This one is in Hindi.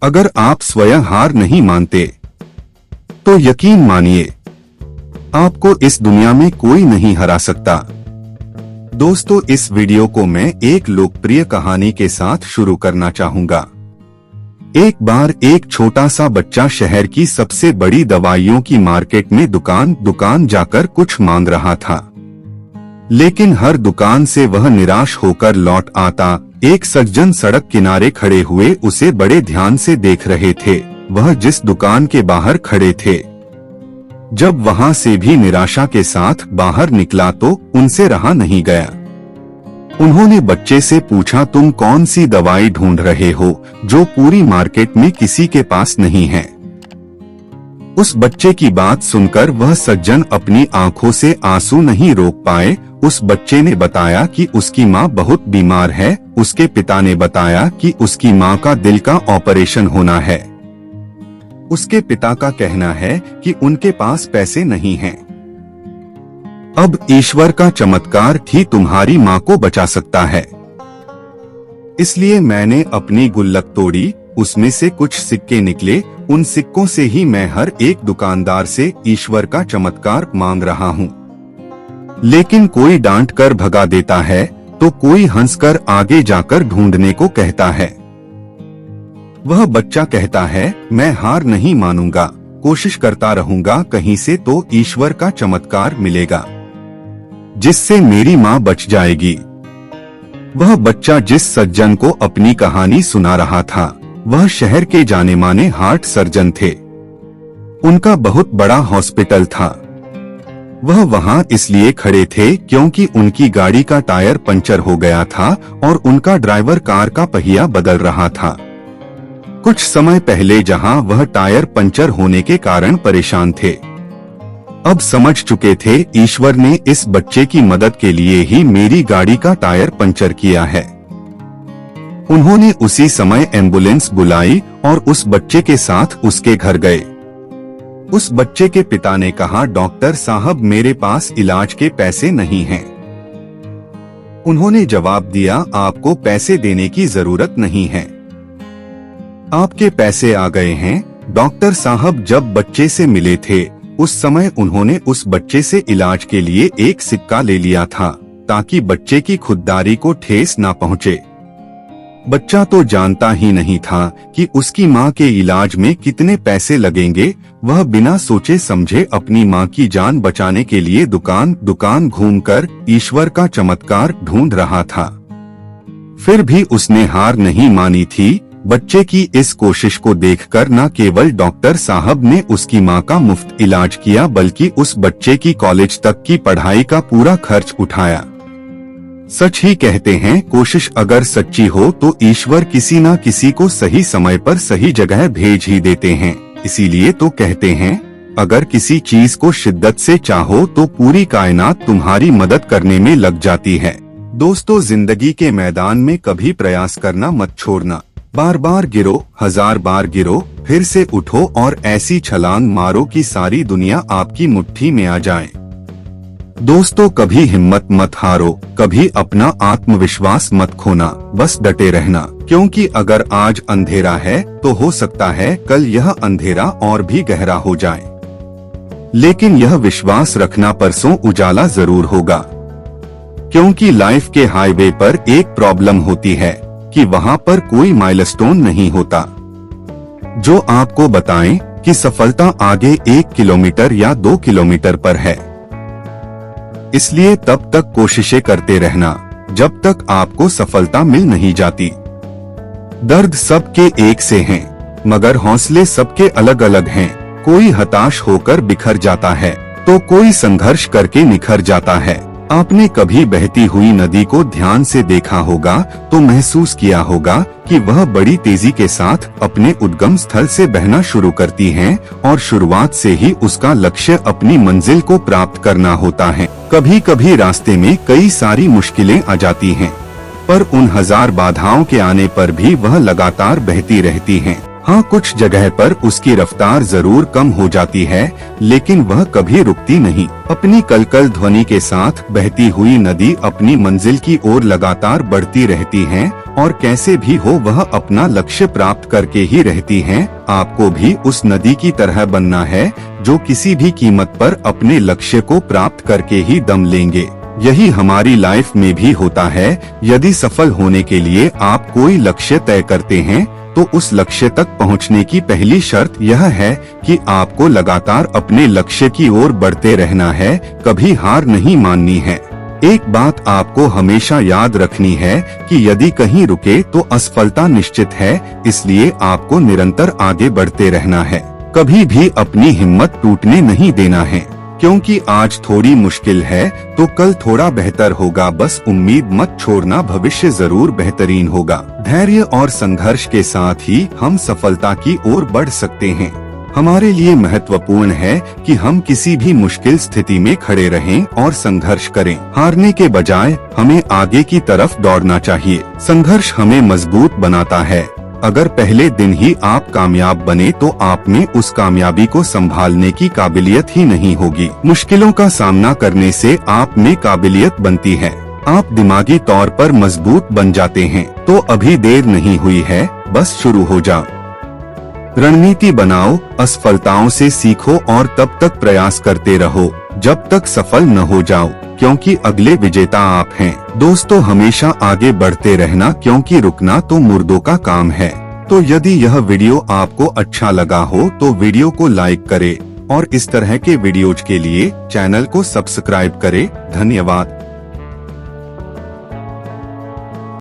अगर आप स्वयं हार नहीं मानते तो यकीन मानिए आपको इस दुनिया में कोई नहीं हरा सकता। दोस्तों, इस वीडियो को मैं एक लोकप्रिय कहानी के साथ शुरू करना चाहूंगा। एक बार एक छोटा सा बच्चा शहर की सबसे बड़ी दवाइयों की मार्केट में दुकान जाकर कुछ मांग रहा था, लेकिन हर दुकान से वह निराश होकर लौट आता। एक सज्जन सड़क किनारे खड़े हुए उसे बड़े ध्यान से देख रहे थे। वह जिस दुकान के बाहर खड़े थे, जब वहां से भी निराशा के साथ बाहर निकला तो उनसे रहा नहीं गया। उन्होंने बच्चे से पूछा, तुम कौन सी दवाई ढूंढ रहे हो जो पूरी मार्केट में किसी के पास नहीं है? उस बच्चे की बात सुनकर वह सज्जन अपनी आंखों से आंसू नहीं रोक पाए। उस बच्चे ने बताया कि उसकी माँ बहुत बीमार है। उसके पिता ने बताया कि उसकी माँ का दिल का ऑपरेशन होना है। उसके पिता का कहना है कि उनके पास पैसे नहीं हैं। अब ईश्वर का चमत्कार ही तुम्हारी माँ को बचा सकता है। इसलिए मैंने अपनी गुल्लक तोड़ी, उसमें से कुछ सिक्के निकले। उन सिक्कों से ही मैं हर एक दुकानदार से ईश्वर का चमत्कार मांग रहा हूँ। लेकिन कोई डांट कर भगा देता है तो कोई हंसकर आगे जाकर ढूंढने को कहता है। वह बच्चा कहता है, मैं हार नहीं मानूंगा, कोशिश करता रहूंगा, कहीं से तो ईश्वर का चमत्कार मिलेगा जिससे मेरी माँ बच जाएगी। वह बच्चा जिस सज्जन को अपनी कहानी सुना रहा था, वह शहर के जाने माने हार्ट सर्जन थे। उनका बहुत बड़ा हॉस्पिटल था। वह वहां इसलिए खड़े थे क्योंकि उनकी गाड़ी का टायर पंचर हो गया था और उनका ड्राइवर कार का पहिया बदल रहा था। कुछ समय पहले जहां वह टायर पंचर होने के कारण परेशान थे, अब समझ चुके थे ईश्वर ने इस बच्चे की मदद के लिए ही मेरी गाड़ी का टायर पंचर किया है। उन्होंने उसी समय एम्बुलेंस बुलाई और उस बच्चे के साथ उसके घर गए। उस बच्चे के पिता ने कहा, डॉक्टर साहब, मेरे पास इलाज के पैसे नहीं हैं। उन्होंने जवाब दिया, आपको पैसे देने की जरूरत नहीं है, आपके पैसे आ गए हैं। डॉक्टर साहब जब बच्चे से मिले थे उस समय उन्होंने उस बच्चे से इलाज के लिए एक सिक्का ले लिया था ताकि बच्चे की खुददारी को ठेस ना पहुंचे। बच्चा तो जानता ही नहीं था कि उसकी माँ के इलाज में कितने पैसे लगेंगे। वह बिना सोचे समझे अपनी माँ की जान बचाने के लिए दुकान घूमकर ईश्वर का चमत्कार ढूंढ रहा था। फिर भी उसने हार नहीं मानी थी। बच्चे की इस कोशिश को देखकर न केवल डॉक्टर साहब ने उसकी माँ का मुफ्त इलाज किया, बल्कि उस बच्चे की कॉलेज तक की पढ़ाई का पूरा खर्च उठाया। सच ही कहते हैं, कोशिश अगर सच्ची हो तो ईश्वर किसी न किसी को सही समय पर सही जगह भेज ही देते हैं। इसीलिए तो कहते हैं, अगर किसी चीज को शिद्दत से चाहो तो पूरी कायनात तुम्हारी मदद करने में लग जाती है। दोस्तों, जिंदगी के मैदान में कभी प्रयास करना मत छोड़ना। बार बार गिरो, 1000 बार गिरो, फिर से उठो और ऐसी छलांग मारो कि सारी दुनिया आपकी मुट्ठी में आ जाए। दोस्तों, कभी हिम्मत मत हारो, कभी अपना आत्मविश्वास मत खोना, बस डटे रहना। क्योंकि अगर आज अंधेरा है तो हो सकता है कल यह अंधेरा और भी गहरा हो जाए, लेकिन यह विश्वास रखना परसों उजाला जरूर होगा। क्योंकि लाइफ के हाईवे पर एक प्रॉब्लम होती है कि वहां पर कोई माइलस्टोन नहीं होता जो आपको बताएं कि सफलता आगे 1 किलोमीटर या 2 किलोमीटर पर है। इसलिए तब तक कोशिशें करते रहना जब तक आपको सफलता मिल नहीं जाती। दर्द सबके एक से हैं, मगर हौसले सबके अलग अलग हैं। कोई हताश होकर बिखर जाता है तो कोई संघर्ष करके निखर जाता है। आपने कभी बहती हुई नदी को ध्यान से देखा होगा तो महसूस किया होगा कि वह बड़ी तेजी के साथ अपने उद्गम स्थल से बहना शुरू करती है और शुरुआत से ही उसका लक्ष्य अपनी मंजिल को प्राप्त करना होता है। कभी कभी रास्ते में कई सारी मुश्किलें आ जाती हैं, पर उन 1000 बाधाओं के आने पर भी वह लगातार बहती रहती हैं। हाँ, कुछ जगह पर उसकी रफ्तार जरूर कम हो जाती है, लेकिन वह कभी रुकती नहीं। अपनी कलकल ध्वनि के साथ बहती हुई नदी अपनी मंजिल की ओर लगातार बढ़ती रहती है और कैसे भी हो वह अपना लक्ष्य प्राप्त करके ही रहती हैं। आपको भी उस नदी की तरह बनना है जो किसी भी कीमत पर अपने लक्ष्य को प्राप्त करके ही दम लेंगे। यही हमारी लाइफ में भी होता है। यदि सफल होने के लिए आप कोई लक्ष्य तय करते हैं तो उस लक्ष्य तक पहुंचने की पहली शर्त यह है कि आपको लगातार अपने लक्ष्य की ओर बढ़ते रहना है, कभी हार नहीं माननी है। एक बात आपको हमेशा याद रखनी है कि यदि कहीं रुके तो असफलता निश्चित है, इसलिए आपको निरंतर आगे बढ़ते रहना है। कभी भी अपनी हिम्मत टूटने नहीं देना है, क्योंकि आज थोड़ी मुश्किल है तो कल थोड़ा बेहतर होगा। बस उम्मीद मत छोड़ना, भविष्य जरूर बेहतरीन होगा। धैर्य और संघर्ष के साथ ही हम सफलता की ओर बढ़ सकते हैं। हमारे लिए महत्वपूर्ण है कि हम किसी भी मुश्किल स्थिति में खड़े रहें और संघर्ष करें। हारने के बजाय हमें आगे की तरफ दौड़ना चाहिए। संघर्ष हमें मजबूत बनाता है। अगर पहले दिन ही आप कामयाब बने तो आप में उस कामयाबी को संभालने की काबिलियत ही नहीं होगी। मुश्किलों का सामना करने से आप में काबिलियत बनती है। आप दिमागी तौर पर मजबूत बन जाते हैं। तो अभी देर नहीं हुई है, बस शुरू हो जाओ। रणनीति बनाओ, असफलताओं से सीखो और तब तक प्रयास करते रहो जब तक सफल न हो जाओ, क्योंकि अगले विजेता आप हैं। दोस्तों, हमेशा आगे बढ़ते रहना, क्योंकि रुकना तो मुर्दों का काम है। तो यदि यह वीडियो आपको अच्छा लगा हो तो वीडियो को लाइक करें और इस तरह के वीडियोज के लिए चैनल को सब्सक्राइब करें। धन्यवाद।